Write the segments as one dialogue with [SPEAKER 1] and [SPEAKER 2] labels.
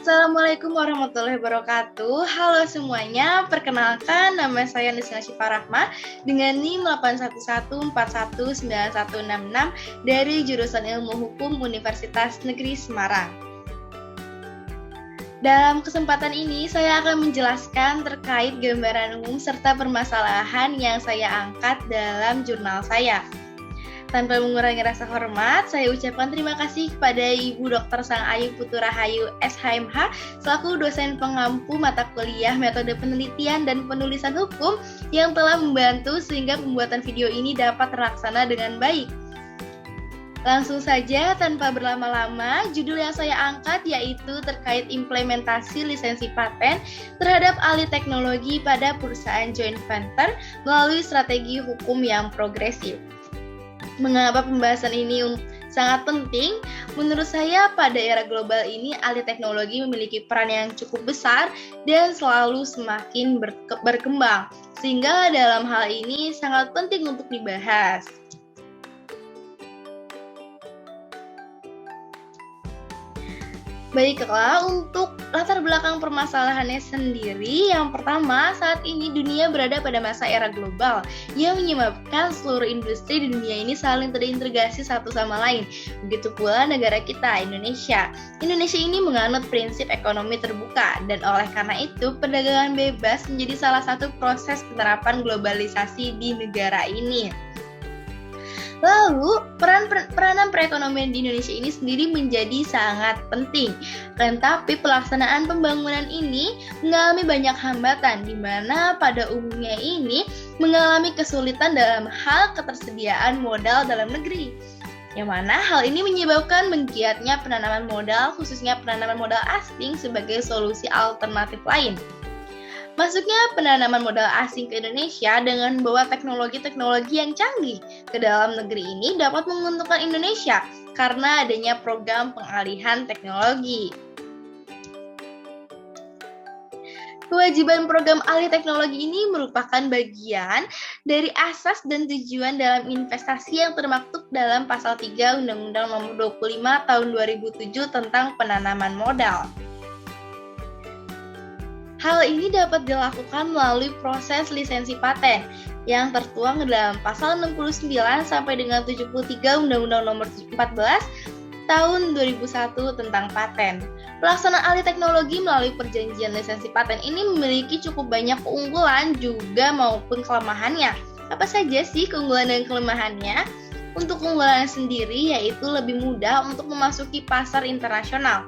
[SPEAKER 1] Assalamualaikum warahmatullahi wabarakatuh. Halo semuanya, perkenalkan nama saya Nisna Syifa Rahma dengan NIM 811419166 dari jurusan Ilmu Hukum Universitas Negeri Semarang. Dalam kesempatan ini, saya akan menjelaskan terkait gambaran umum serta permasalahan yang saya angkat dalam jurnal saya. Tanpa mengurangi rasa hormat, saya ucapkan terima kasih kepada Ibu Dr. Sang Ayu Putu Rahayu SHMH selaku dosen pengampu mata kuliah metode penelitian dan penulisan hukum yang telah membantu sehingga pembuatan video ini dapat terlaksana dengan baik. Langsung saja tanpa berlama-lama, judul yang saya angkat yaitu terkait implementasi lisensi paten terhadap alih teknologi pada perusahaan joint venture melalui strategi hukum yang progresif. Mengapa pembahasan ini sangat penting? Menurut saya pada era global ini alih teknologi memiliki peran yang cukup besar dan selalu semakin berkembang, sehingga dalam hal ini sangat penting untuk dibahas. Baiklah, untuk latar belakang permasalahannya sendiri, yang pertama, saat ini dunia berada pada masa era global yang menyebabkan seluruh industri di dunia ini saling terintegrasi satu sama lain. Begitu pula negara kita, Indonesia. Indonesia ini menganut prinsip ekonomi terbuka, dan oleh karena itu, perdagangan bebas menjadi salah satu proses penerapan globalisasi di negara ini. Lalu, peranan perekonomian di Indonesia ini sendiri menjadi sangat penting. Tetapi pelaksanaan pembangunan ini mengalami banyak hambatan, di mana pada umumnya ini mengalami kesulitan dalam hal ketersediaan modal dalam negeri. Yang mana hal ini menyebabkan menggiatnya penanaman modal, khususnya penanaman modal asing sebagai solusi alternatif lain. Masuknya penanaman modal asing ke Indonesia dengan membawa teknologi-teknologi yang canggih ke dalam negeri ini dapat menguntungkan Indonesia karena adanya program pengalihan teknologi. Kewajiban program alih teknologi ini merupakan bagian dari asas dan tujuan dalam investasi yang termaktub dalam Pasal 3 Undang-Undang Nomor 25 Tahun 2007 tentang penanaman modal. Hal ini dapat dilakukan melalui proses lisensi paten yang tertuang dalam Pasal 69 sampai dengan 73 Undang-Undang Nomor 14 Tahun 2001 tentang paten. Pelaksanaan alih teknologi melalui perjanjian lisensi paten ini memiliki cukup banyak keunggulan juga maupun kelemahannya. Apa saja sih keunggulan dan kelemahannya? Untuk keunggulannya sendiri yaitu lebih mudah untuk memasuki pasar internasional.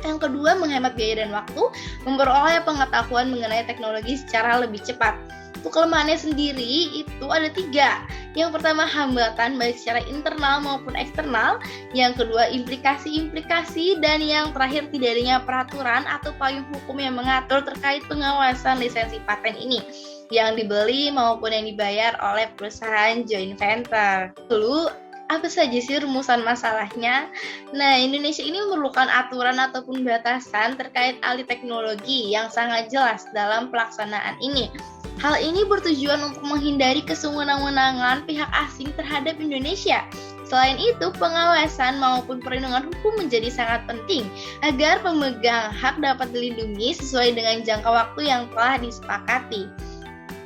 [SPEAKER 1] Yang kedua, menghemat biaya dan waktu, memperoleh pengetahuan mengenai teknologi secara lebih cepat. Untuk kelemahannya sendiri, itu ada 3. Yang pertama, hambatan baik secara internal maupun eksternal. Yang kedua, implikasi-implikasi. Dan yang terakhir, tidak adanya peraturan atau payung hukum yang mengatur terkait pengawasan lisensi paten ini, yang dibeli maupun yang dibayar oleh perusahaan joint venture. Lalu, apa saja sih rumusan masalahnya? Nah, Indonesia ini memerlukan aturan ataupun batasan terkait alih teknologi yang sangat jelas dalam pelaksanaan ini. Hal ini bertujuan untuk menghindari kesewenang-wenangan pihak asing terhadap Indonesia. Selain itu, pengawasan maupun perlindungan hukum menjadi sangat penting agar pemegang hak dapat dilindungi sesuai dengan jangka waktu yang telah disepakati.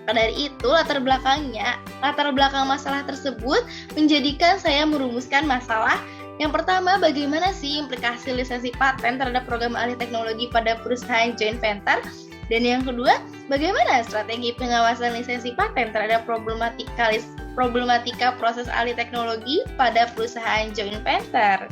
[SPEAKER 1] Dari itu, latar belakang masalah tersebut menjadikan saya merumuskan masalah. Yang pertama, bagaimana sih implikasi lisensi paten terhadap program alih teknologi pada perusahaan joint venture? Dan yang kedua, bagaimana strategi pengawasan lisensi paten terhadap problematika proses alih teknologi pada perusahaan joint venture?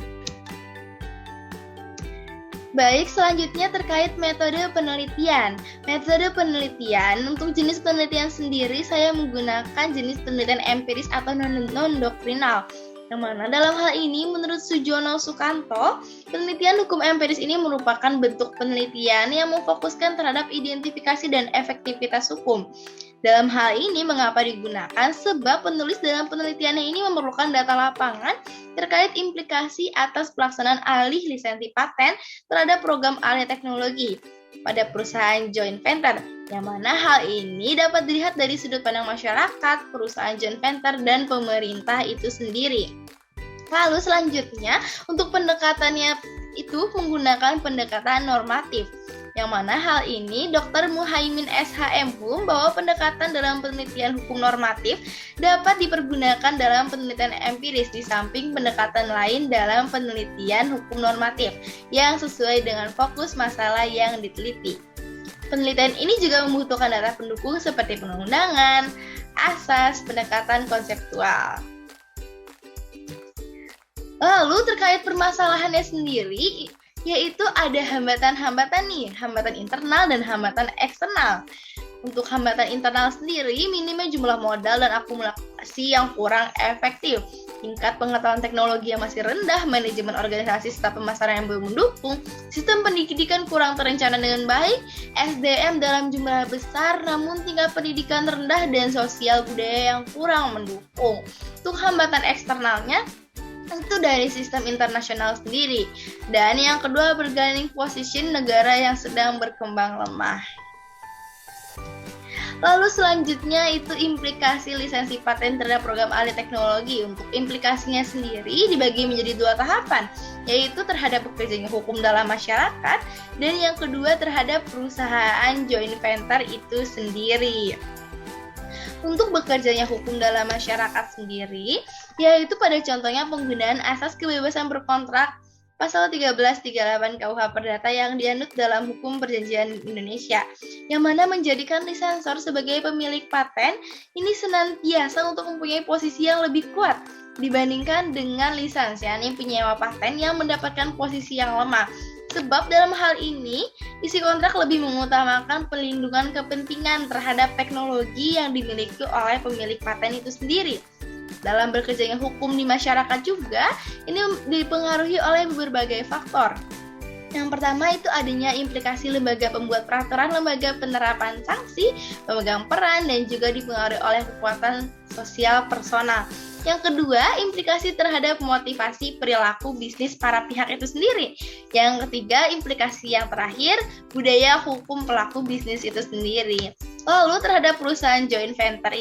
[SPEAKER 1] Baik, selanjutnya terkait metode penelitian. Metode penelitian, untuk jenis penelitian sendiri saya menggunakan jenis penelitian empiris atau non-doktrinal. Yang mana dalam hal ini menurut Sujono Sukanto, penelitian hukum empiris ini merupakan bentuk penelitian yang memfokuskan terhadap identifikasi dan efektivitas hukum. Dalam hal ini mengapa digunakan? Sebab penulis dalam penelitiannya ini memerlukan data lapangan terkait implikasi atas pelaksanaan alih lisensi paten terhadap program alih teknologi pada perusahaan joint venture, yang mana hal ini dapat dilihat dari sudut pandang masyarakat, perusahaan joint venture, dan pemerintah itu sendiri. Lalu selanjutnya, untuk pendekatannya itu menggunakan pendekatan normatif. Yang mana hal ini Dr. Muhaimin SH.M.Hum bahwa pendekatan dalam penelitian hukum normatif dapat dipergunakan dalam penelitian empiris di samping pendekatan lain dalam penelitian hukum normatif yang sesuai dengan fokus masalah yang diteliti. Penelitian ini juga membutuhkan data pendukung seperti perundangan, asas, pendekatan konseptual. Lalu terkait permasalahannya sendiri, yaitu ada hambatan-hambatan nih, hambatan internal dan hambatan eksternal. Untuk hambatan internal sendiri, minimnya jumlah modal dan akumulasi yang kurang efektif, tingkat pengetahuan teknologi yang masih rendah, manajemen organisasi serta pemasaran yang belum mendukung, sistem pendidikan kurang terencana dengan baik, SDM dalam jumlah besar namun tingkat pendidikan rendah dan sosial budaya yang kurang mendukung. Untuk hambatan eksternalnya, itu dari sistem internasional sendiri. Dan yang kedua, bargaining position negara yang sedang berkembang lemah. Lalu selanjutnya itu implikasi lisensi paten terhadap program ahli teknologi. Untuk implikasinya sendiri dibagi menjadi dua tahapan, yaitu terhadap pekerjaan hukum dalam masyarakat dan yang kedua terhadap perusahaan joint venture itu sendiri. Untuk bekerjanya hukum dalam masyarakat sendiri, yaitu pada contohnya penggunaan asas kebebasan berkontrak pasal 1338 KUH Perdata yang dianut dalam hukum perjanjian Indonesia, yang mana menjadikan lisensor sebagai pemilik paten ini senantiasa untuk mempunyai posisi yang lebih kuat dibandingkan dengan lisens, yakni penyewa paten yang mendapatkan posisi yang lemah. Sebab dalam hal ini, isi kontrak lebih mengutamakan pelindungan kepentingan terhadap teknologi yang dimiliki oleh pemilik paten itu sendiri. Dalam bekerjanya hukum di masyarakat juga, ini dipengaruhi oleh berbagai faktor. Yang pertama itu adanya implikasi lembaga pembuat peraturan, lembaga penerapan sanksi, pemegang peran, dan juga dipengaruhi oleh kekuatan sosial personal. Yang kedua, implikasi terhadap motivasi perilaku bisnis para pihak itu sendiri. Yang ketiga, implikasi yang terakhir, budaya hukum pelaku bisnis itu sendiri. Lalu terhadap perusahaan joint venture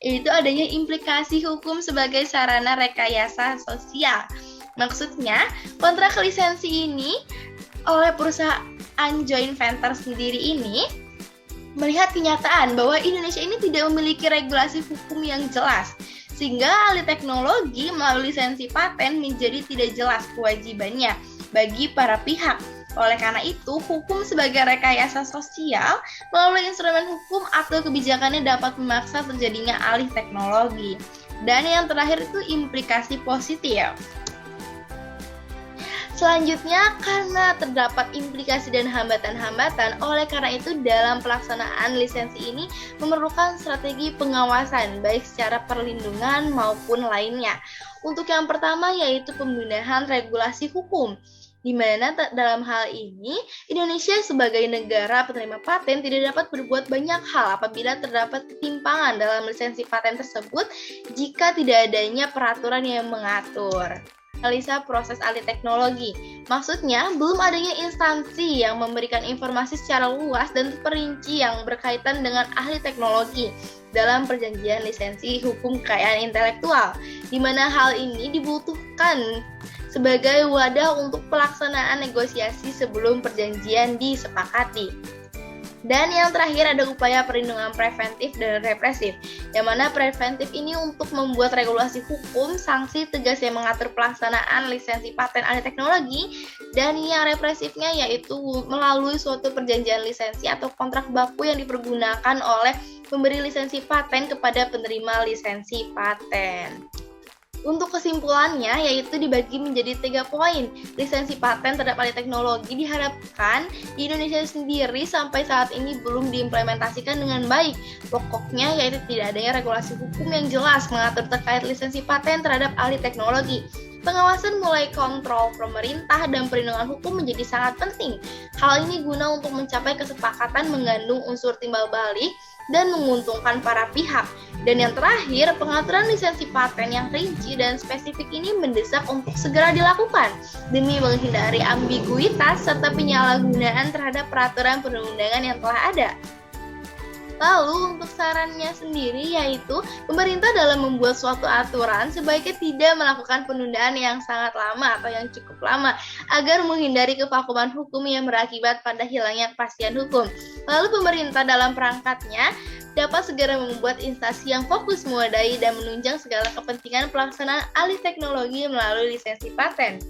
[SPEAKER 1] itu adanya implikasi hukum sebagai sarana rekayasa sosial. Maksudnya, kontrak lisensi ini oleh perusahaan joint venture sendiri ini melihat kenyataan bahwa Indonesia ini tidak memiliki regulasi hukum yang jelas, sehingga ahli teknologi melalui lisensi paten menjadi tidak jelas kewajibannya bagi para pihak. Oleh karena itu, hukum sebagai rekayasa sosial melalui instrumen hukum atau kebijakannya dapat memaksa terjadinya alih teknologi. Dan yang terakhir itu implikasi positif. Selanjutnya, karena terdapat implikasi dan hambatan-hambatan, oleh karena itu dalam pelaksanaan lisensi ini memerlukan strategi pengawasan, baik secara perlindungan maupun lainnya. Untuk yang pertama yaitu pembenahan regulasi hukum, di mana dalam hal ini Indonesia sebagai negara penerima paten tidak dapat berbuat banyak hal apabila terdapat ketimpangan dalam lisensi paten tersebut jika tidak adanya peraturan yang mengatur. Analisa proses alih teknologi. Maksudnya, belum adanya instansi yang memberikan informasi secara luas dan terperinci yang berkaitan dengan ahli teknologi dalam perjanjian lisensi hukum kekayaan intelektual, di mana hal ini dibutuhkan sebagai wadah untuk pelaksanaan negosiasi sebelum perjanjian disepakati. Dan yang terakhir ada upaya perlindungan preventif dan represif, yang mana preventif ini untuk membuat regulasi hukum, sanksi tegas yang mengatur pelaksanaan lisensi paten alih teknologi, dan yang represifnya yaitu melalui suatu perjanjian lisensi atau kontrak baku yang dipergunakan oleh pemberi lisensi paten kepada penerima lisensi paten. Untuk kesimpulannya, yaitu dibagi menjadi 3 poin. Lisensi paten terhadap alih teknologi diharapkan di Indonesia sendiri sampai saat ini belum diimplementasikan dengan baik. Pokoknya yaitu tidak adanya regulasi hukum yang jelas mengatur terkait lisensi paten terhadap alih teknologi. Pengawasan mulai kontrol pemerintah dan perlindungan hukum menjadi sangat penting. Hal ini guna untuk mencapai kesepakatan mengandung unsur timbal balik dan menguntungkan para pihak. Dan yang terakhir, pengaturan lisensi paten yang rinci dan spesifik ini mendesak untuk segera dilakukan demi menghindari ambiguitas serta penyalahgunaan terhadap peraturan perundang-undangan yang telah ada. Lalu untuk sarannya sendiri yaitu pemerintah dalam membuat suatu aturan sebaiknya tidak melakukan penundaan yang sangat lama atau yang cukup lama agar menghindari kevakuman hukum yang berakibat pada hilangnya kepastian hukum. Lalu pemerintah dalam perangkatnya dapat segera membuat instansi yang fokus mewadahi dan menunjang segala kepentingan pelaksanaan alih teknologi melalui lisensi paten.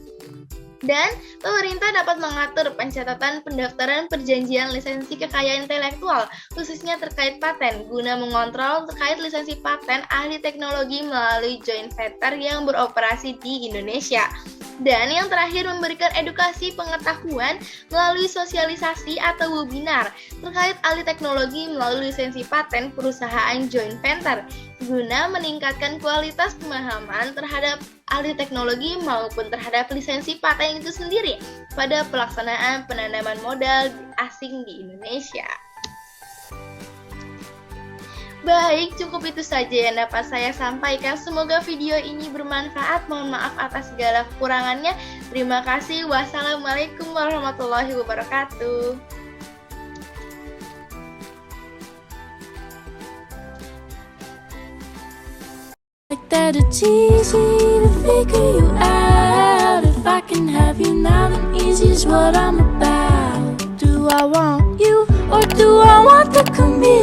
[SPEAKER 1] Dan pemerintah dapat mengatur pencatatan pendaftaran perjanjian lisensi kekayaan intelektual, khususnya terkait paten, guna mengontrol terkait lisensi paten ahli teknologi melalui joint venture yang beroperasi di Indonesia. Dan yang terakhir, memberikan edukasi pengetahuan melalui sosialisasi atau webinar terkait alih teknologi melalui lisensi paten perusahaan joint venture, guna meningkatkan kualitas pemahaman terhadap alih teknologi maupun terhadap lisensi paten itu sendiri pada pelaksanaan penanaman modal asing di Indonesia. Baik, cukup itu saja yang dapat saya sampaikan. Semoga video ini bermanfaat. Mohon maaf atas segala kekurangannya. Terima kasih. Wassalamualaikum warahmatullahi wabarakatuh.
[SPEAKER 2] Like that it's easy to figure you out. If I can have you now, then easy is what I'm about. Do I want you or do I want the commitment?